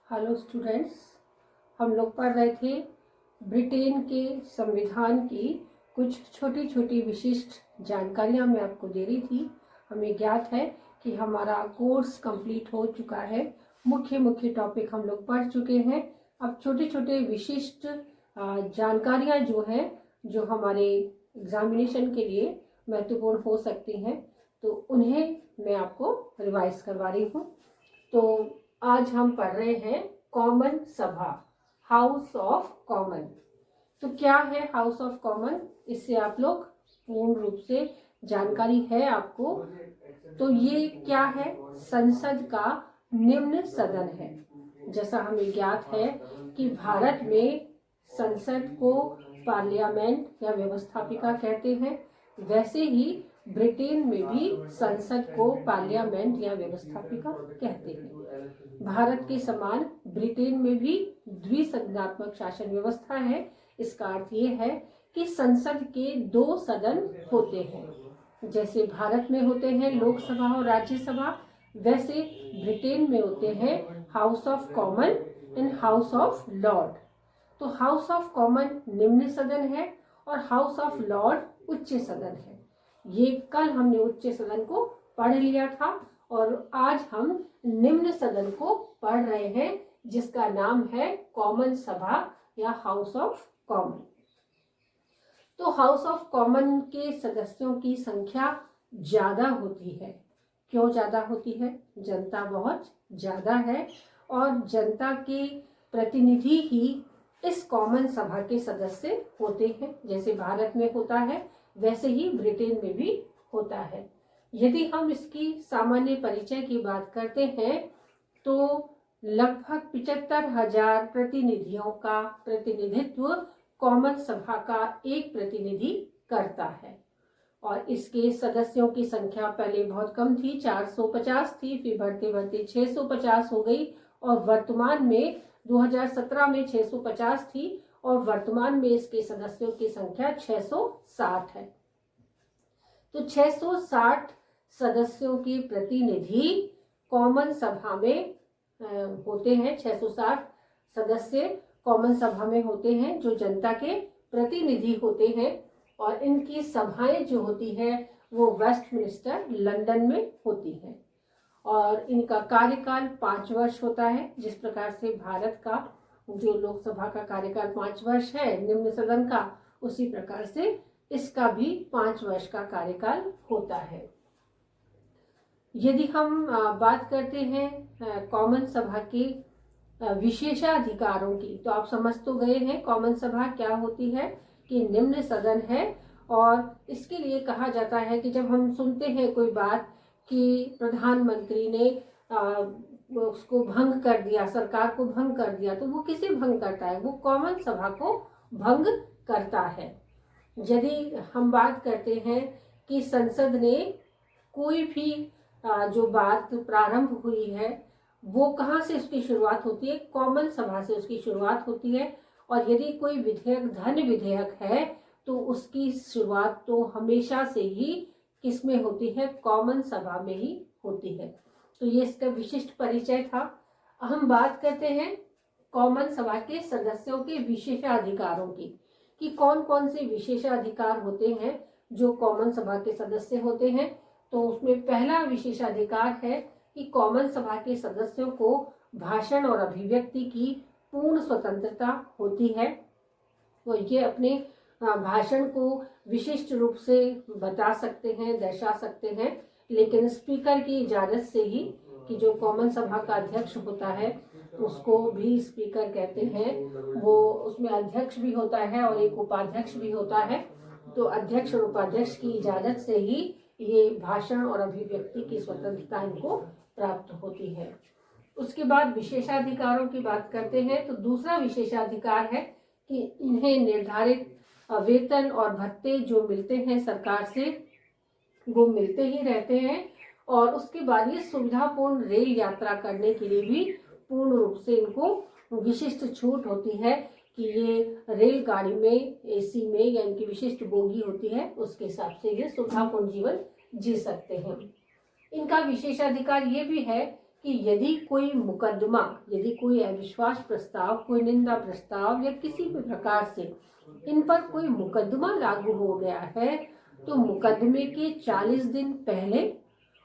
Hello students, हम लोग पढ़ रहे थे ब्रिटेन के संविधान की कुछ छोटी छोटी विशिष्ट जानकारियां मैं आपको दे रही थी। हमें ज्ञात है कि हमारा कोर्स कंप्लीट हो चुका है, मुख्य मुख्य टॉपिक हम लोग पढ़ चुके हैं। अब छोटे छोटे विशिष्ट जानकारियां जो हैं, जो हमारे एग्जामिनेशन के लिए महत्वपूर्ण हो सकती हैं, तो उन्हें मैं आपको रिवाइज करवा रही हूँ। तो आज हम पढ़ रहे हैं कॉमन सभा, हाउस ऑफ कॉमन। तो क्या है हाउस ऑफ कॉमन, इससे आप लोग पूर्ण रूप से जानकारी है आपको। तो ये क्या है? संसद का निम्न सदन है। जैसा हमें ज्ञात है कि भारत में संसद को पार्लियामेंट या व्यवस्थापिका कहते हैं, वैसे ही ब्रिटेन में भी संसद को पार्लियामेंट या व्यवस्थापिका कहते हैं। भारत के समान ब्रिटेन में भी द्विसदनात्मक शासन व्यवस्था है। इसका अर्थ ये है कि संसद के 2 सदन होते हैं। जैसे भारत में होते हैं लोकसभा और राज्यसभा, वैसे ब्रिटेन में होते हैं house of common and house of Lord. तो हाउस ऑफ कॉमन निम्न सदन है और हाउस ऑफ लॉर्ड उच्च सदन है। ये कल हमने उच्च सदन को पढ़ लिया था और आज हम निम्न सदन को पढ़ रहे हैं, जिसका नाम है कॉमन सभा या हाउस ऑफ कॉमन। तो हाउस ऑफ कॉमन के सदस्यों की संख्या ज्यादा होती है। क्यों ज्यादा होती है? जनता बहुत ज्यादा है और जनता के प्रतिनिधि ही इस कॉमन सभा के सदस्य होते हैं। जैसे भारत में होता है, वैसे ही ब्रिटेन में भी होता है। यदि हम इसकी सामान्य परिचय की बात करते हैं तो लगभग 75,000 प्रतिनिधियों का प्रतिनिधित्व कॉमन सभा का एक प्रतिनिधि करता है। और इसके सदस्यों की संख्या पहले बहुत कम थी, 450 थी, फिर बढ़ते बढ़ते 650 हो गई और वर्तमान में 2017 में 650 थी और वर्तमान में इसके सदस्यों की संख्या 660 है। तो 660 सदस्यों के प्रतिनिधि कॉमन सभा में होते हैं। 660 सदस्य कॉमन सभा में होते हैं जो जनता के प्रतिनिधि होते हैं और इनकी सभाएं जो होती है वो वेस्टमिनिस्टर लंदन में होती है और इनका कार्यकाल 5 वर्ष होता है। जिस प्रकार से भारत का जो लोकसभा का कार्यकाल 5 वर्ष है निम्न सदन का, उसी प्रकार से इसका भी 5 वर्ष का कार्यकाल होता है। यदि हम बात करते हैं कॉमन सभा के विशेषाधिकारों की, तो आप समझ तो गए हैं कॉमन सभा क्या होती है कि निम्न सदन है। और इसके लिए कहा जाता है कि जब हम सुनते हैं कोई बात कि प्रधानमंत्री ने उसको भंग कर दिया, सरकार को भंग कर दिया, तो वो किसे भंग करता है? वो कॉमन सभा को भंग करता है। यदि हम बात करते हैं कि संसद ने कोई भी जो बात प्रारंभ हुई है वो कहाँ से उसकी शुरुआत होती है? कॉमन सभा से उसकी शुरुआत होती है। और यदि कोई विधेयक धन विधेयक है तो उसकी शुरुआत तो हमेशा से ही किसमें होती है? कॉमन सभा में ही होती है। तो ये इसका विशिष्ट परिचय था। हम बात करते हैं कॉमन सभा के सदस्यों के विशेषाधिकारों की कि कौन कौन से विशेषाधिकार होते हैं जो कॉमन सभा के सदस्य होते हैं। तो उसमें पहला विशेषाधिकार है कि कॉमन सभा के सदस्यों को भाषण और अभिव्यक्ति की पूर्ण स्वतंत्रता होती है। तो ये अपने भाषण को विशिष्ट रूप से बता सकते हैं, दर्शा सकते हैं, लेकिन स्पीकर की इजाजत से ही, कि जो कॉमन सभा का अध्यक्ष होता है उसको भी स्पीकर कहते हैं। वो उसमें अध्यक्ष भी होता है और एक उपाध्यक्ष भी होता है। तो अध्यक्ष और उपाध्यक्ष की इजाजत से ही ये भाषण और अभिव्यक्ति की स्वतंत्रता इनको प्राप्त होती है। उसके बाद विशेषाधिकारों की बात करते हैं तो दूसरा विशेषाधिकार है कि इन्हें निर्धारित वेतन और भत्ते जो मिलते हैं सरकार से, वो मिलते ही रहते हैं। और उसके बाद ये सुविधापूर्ण रेल यात्रा करने के लिए भी पूर्ण रूप से इनको विशिष्ट छूट होती है कि ये रेलगाड़ी में एसी में या इनकी विशिष्ट बोगी होती है, उसके हिसाब से ये सुविधापूर्ण जीवन जी सकते हैं। इनका विशेषाधिकार ये भी है कि यदि कोई मुकदमा, यदि कोई अविश्वास प्रस्ताव, कोई निंदा प्रस्ताव या किसी भी प्रकार से इन पर कोई मुकदमा लागू हो गया है तो मुकदमे के 40 दिन पहले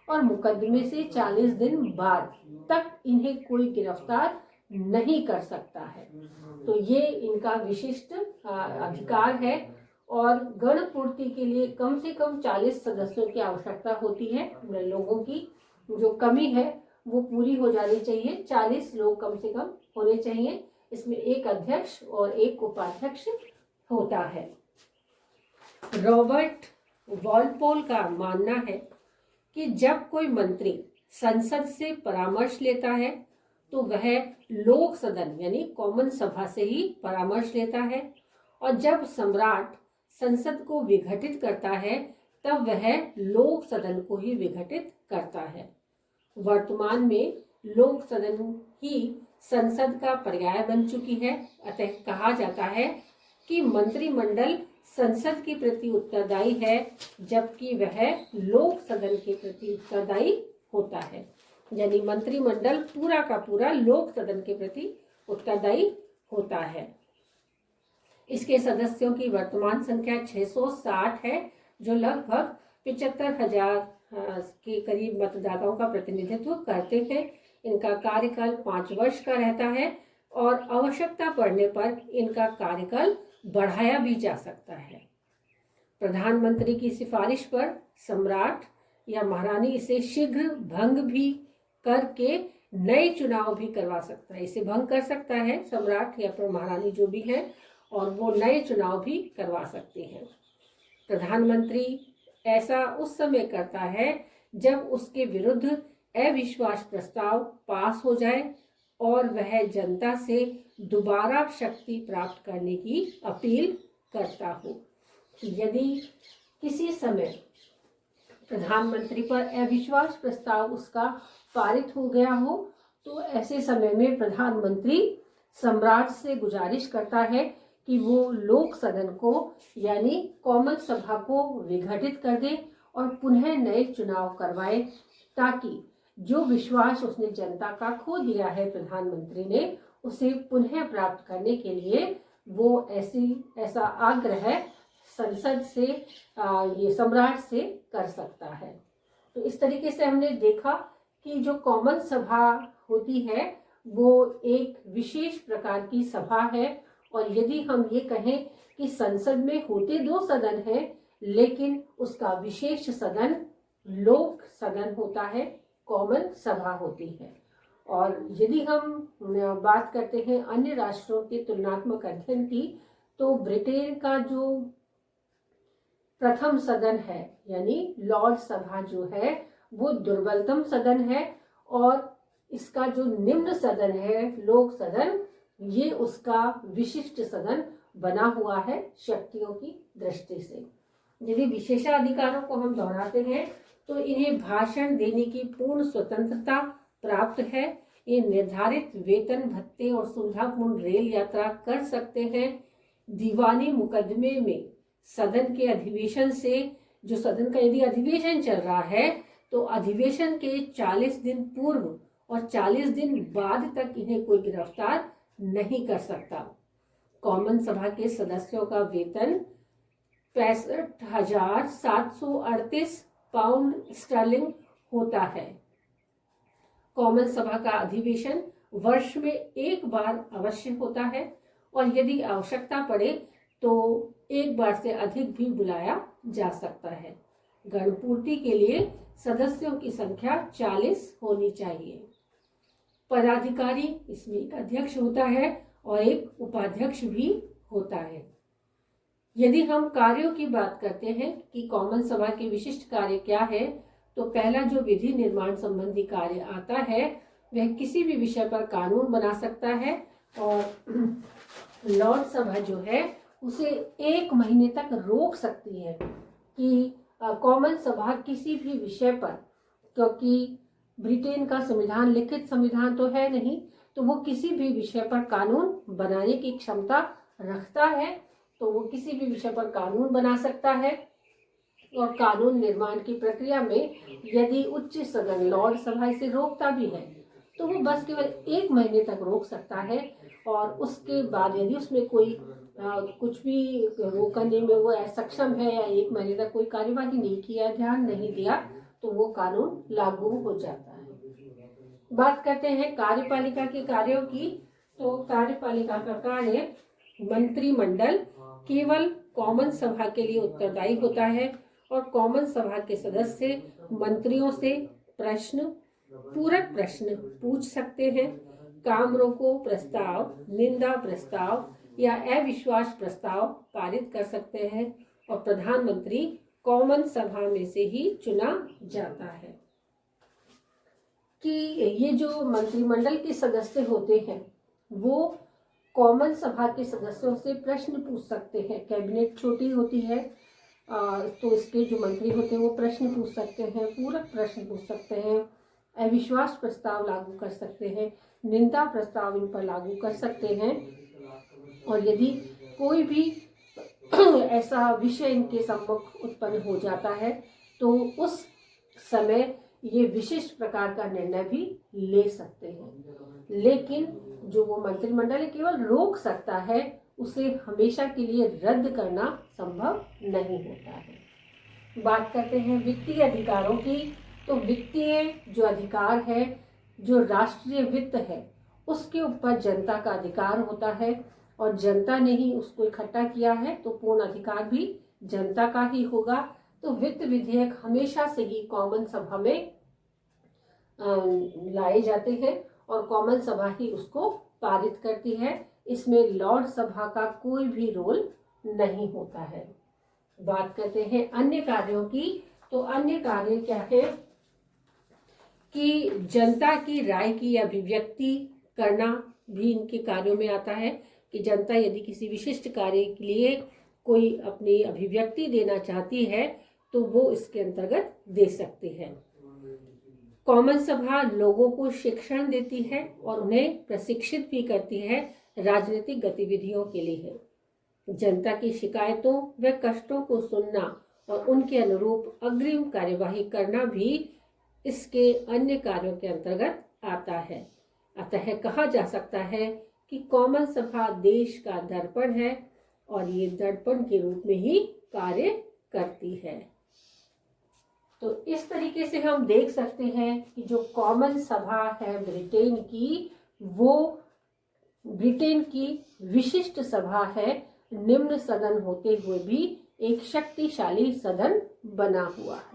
और मुकदमे से 40 दिन बाद तक इन्हें कोई गिरफ्तार नहीं कर सकता है। तो ये इनका विशिष्ट अधिकार है। और गण पूर्ति के लिए कम से कम 40 सदस्यों की आवश्यकता होती है। लोगों की जो कमी है वो पूरी हो जानी चाहिए। 40 लोग कम से कम होने चाहिए। इसमें एक अध्यक्ष और एक उपाध्यक्ष होता है। रॉबर्ट वॉलपोल का मानना है कि जब कोई मंत्री संसद से परामर्श लेता है तो वह लोक सदन यानी कॉमन सभा से ही परामर्श लेता है, और जब सम्राट संसद को विघटित करता है तब वह लोक सदन को ही विघटित करता है। वर्तमान में लोक सदन ही संसद का पर्याय बन चुकी है। अतः कहा जाता है कि मंत्रिमंडल संसद के प्रति उत्तरदायी है, जबकि वह लोक सदन के प्रति उत्तरदायी होता है। यानी मंत्रिमंडल पूरा का पूरा लोक सदन के प्रति उत्तरदायी होता है। इसके सदस्यों की वर्तमान संख्या 660 है, जो लगभग 75,000 के करीब मतदाताओं का प्रतिनिधित्व करते हैं। इनका कार्यकाल 5 वर्ष का रहता है और आवश्यकता पड़ने पर इनका कार्यकाल बढ़ाया भी जा सकता है। प्रधानमंत्री की सिफारिश पर सम्राट या महारानी इसे शीघ्र भंग भी करके नए चुनाव भी करवा सकता है। इसे भंग कर सकता है सम्राट या महारानी जो भी है, और वो नए चुनाव भी करवा सकते हैं। प्रधानमंत्री ऐसा उस समय करता है जब उसके विरुद्ध अविश्वास प्रस्ताव पास हो जाए और वह जनता से दोबारा शक्ति प्राप्त करने की अपील करता हो। यदि किसी समय प्रधानमंत्री पर अविश्वास प्रस्ताव उसका पारित हो गया हो तो ऐसे समय में प्रधानमंत्री सम्राट से गुजारिश करता है कि वो लोक सदन को यानी कॉमन सभा को विघटित कर दे और पुनः नए चुनाव करवाए, ताकि जो विश्वास उसने जनता का खो दिया है प्रधानमंत्री ने, उसे पुनः प्राप्त करने के लिए वो ऐसा आग्रह संसद से ये सम्राट से कर सकता है। तो इस तरीके से हमने देखा कि जो कॉमन सभा होती है वो एक विशेष प्रकार की सभा है। और यदि हम ये कहें कि संसद में होते 2 सदन हैं, लेकिन उसका विशेष सदन लोक सदन होता है, कॉमन सभा होती है। और यदि हम बात करते हैं अन्य राष्ट्रों के तुलनात्मक अध्ययन की, तो ब्रिटेन का जो प्रथम सदन है यानी लॉर्ड सभा जो है वो दुर्बलतम सदन है, और इसका जो निम्न सदन है लोक सदन, ये उसका विशिष्ट सदन बना हुआ है शक्तियों की दृष्टि से। यदि विशेषाधिकारों को हम दोहराते हैं तो इन्हें भाषण देने की पूर्ण स्वतंत्रता प्राप्त है। ये निर्धारित वेतन भत्ते और सुविधापूर्ण रेल यात्रा कर सकते हैं। दीवानी मुकदमे में सदन के अधिवेशन से, जो सदन का यदि अधिवेशन चल रहा है तो अधिवेशन के 40 दिन पूर्व और 40 दिन बाद तक इन्हें कोई गिरफ्तार नहीं कर सकता। कॉमन सभा के सदस्यों का वेतन 65,738 पाउंड स्टर्लिंग होता है। कॉमन सभा का अधिवेशन वर्ष में एक बार अवश्य होता है, और यदि आवश्यकता पड़े तो एक बार से अधिक भी बुलाया जा सकता है। गणपूर्ति के लिए सदस्यों की संख्या 40 होनी चाहिए। पदाधिकारी, इसमें एक अध्यक्ष होता है और एक उपाध्यक्ष भी होता है। यदि हम कार्यों की बात करते हैं कि कॉमन सभा के विशिष्ट कार्य क्या है, तो पहला जो विधि निर्माण संबंधी कार्य आता है वह किसी भी विषय पर कानून बना सकता है, और लॉर्ड सभा जो है उसे 1 महीने तक रोक सकती है कि कॉमन सभा किसी भी विषय पर, क्योंकि ब्रिटेन का संविधान लिखित संविधान तो है नहीं, तो वो किसी भी विषय पर कानून बनाने की क्षमता रखता है। तो वो किसी भी विषय पर कानून बना सकता है, और कानून निर्माण की प्रक्रिया में यदि उच्च सदन लॉर्ड सभा इसे रोकता भी है तो वो बस केवल 1 महीने तक रोक सकता है, और उसके बाद यदि उसमें कोई कुछ भी वो करने में वो असक्षम है या 1 महीने तक कोई कार्यवाही नहीं किया, ध्यान नहीं दिया, तो वो कानून लागू हो जाता है। बात करते हैं कार्यपालिका के कार्यों की। तो कार्यपालिका का कार्य मंत्रिमंडल केवल कॉमन सभा के लिए उत्तरदायी होता है, और कॉमन सभा के सदस्य मंत्रियों से पूरक प्रश्न पूछ सकते हैं, काम रोको प्रस्ताव, निंदा प्रस्ताव या अविश्वास प्रस्ताव पारित कर सकते हैं, और प्रधानमंत्री कॉमन सभा में से ही चुना जाता है। कि ये जो मंत्रिमंडल के सदस्य होते हैं वो कॉमन सभा के सदस्यों से प्रश्न पूछ सकते हैं। कैबिनेट छोटी होती है तो इसके जो मंत्री होते हैं वो प्रश्न पूछ सकते हैं, पूरक प्रश्न पूछ सकते हैं, अविश्वास प्रस्ताव लागू कर सकते हैं, निंदा प्रस्ताव इन पर लागू कर सकते हैं, और यदि कोई भी ऐसा विषय इनके सम्मुख उत्पन्न हो जाता है तो उस समय ये विशिष्ट प्रकार का निर्णय भी ले सकते हैं। लेकिन जो वो मंत्रिमंडल केवल रोक सकता है, उसे हमेशा के लिए रद्द करना संभव नहीं होता है। बात करते हैं वित्तीय अधिकारों की। तो वित्तीय जो अधिकार है, जो राष्ट्रीय वित्त है, उसके ऊपर जनता का अधिकार होता है, और जनता ने ही उसको इकट्ठा किया है तो पूर्ण अधिकार भी जनता का ही होगा। तो वित्त विधेयक हमेशा से ही कॉमन सभा में लाए जाते हैं, और कॉमन सभा ही उसको पारित करती है। इसमें लॉर्ड सभा का कोई भी रोल नहीं होता है। बात करते हैं अन्य कार्यों की। तो अन्य कार्य क्या है कि जनता की राय की अभिव्यक्ति करना भी इनके कार्यों में आता है, कि जनता यदि किसी विशिष्ट कार्य के लिए कोई अपनी अभिव्यक्ति देना चाहती है तो वो इसके अंतर्गत दे सकती है। कॉमन सभा लोगों को शिक्षण देती है और उन्हें प्रशिक्षित भी करती है राजनीतिक गतिविधियों के लिए। जनता की शिकायतों व कष्टों को सुनना और उनके अनुरूप अग्रिम कार्यवाही करना भी इसके अन्य कार्यों के अंतर्गत आता है। अतः कहा जा सकता है कि कॉमन सभा देश का दर्पण है, और ये दर्पण के रूप में ही कार्य करती है। तो इस तरीके से हम देख सकते हैं कि जो कॉमन सभा है ब्रिटेन की, वो ब्रिटेन की विशिष्ट सभा है, निम्न सदन होते हुए भी एक शक्तिशाली सदन बना हुआ है।